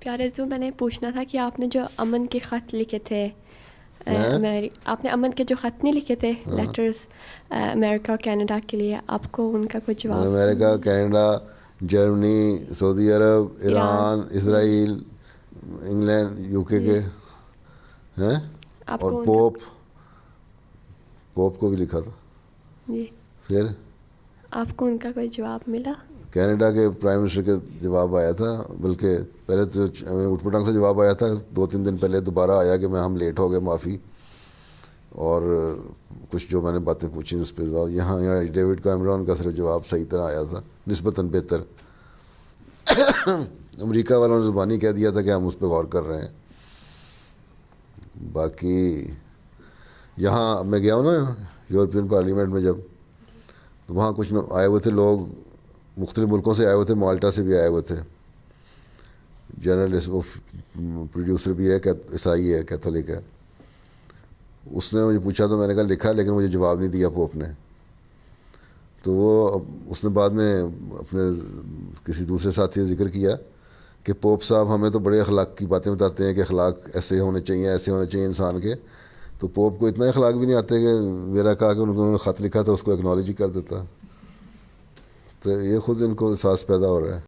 پیارے عزیزو، میں نے پوچھنا تھا کہ آپ نے جو امن کے خط لکھے تھے، آپ نے امن کے جو خط نہیں لکھے تھے، لیٹرز امریکہ اور کینیڈا کے لیے، آپ کو ان کا کوئی جواب؟ America, Canada, Germany, Saudi Arab, Iran, Israel, England, U K ہیں، آپ اور کو پوپ کو بھی لکھا تھا. جی، پھر آپ کو ان کا کوئی جواب ملا؟ کینیڈا کے پرائم منسٹر کے جواب آیا تھا، بلکہ پہلے تو اٹھ پٹانگ سے جواب آیا تھا، 2-3 دن پہلے دوبارہ آیا کہ ہم لیٹ ہو گئے، معافی، اور کچھ جو میں نے باتیں پوچھی اس پہ جواب. یہاں ڈیوڈ کیمرون کا صرف جواب صحیح طرح آیا تھا، نسبتاً بہتر. امریکہ والوں نے زبانی کہہ دیا تھا کہ ہم اس پہ غور کر رہے ہیں. باقی یہاں میں گیا ہوں نا یورپین پارلیمنٹ میں، جب تو وہاں کچھ آئے ہوئے تھے لوگ، مختلف ملکوں سے آئے ہوئے تھے، مالٹا سے بھی آئے ہوئے تھے. جرنلسٹ، وہ پروڈیوسر بھی ہے، عیسائی ہے، کیتھولک ہے. اس نے مجھے پوچھا تو میں نے کہا لکھا، لیکن مجھے جواب نہیں دیا پوپ نے. تو اس نے بعد میں اپنے کسی دوسرے ساتھی سے ذکر کیا کہ پوپ صاحب ہمیں تو بڑے اخلاق کی باتیں بتاتے ہیں کہ اخلاق ایسے ہونے چاہیے، ایسے ہونے چاہیے انسان کے. تو پوپ کو اتنا اخلاق بھی نہیں آتے کہ میرا کہا کہ انہوں نے خط لکھا تھا اس کو ایکنالوجی کر دیتا. تو یہ خود ان کو احساس پیدا ہو رہا ہے.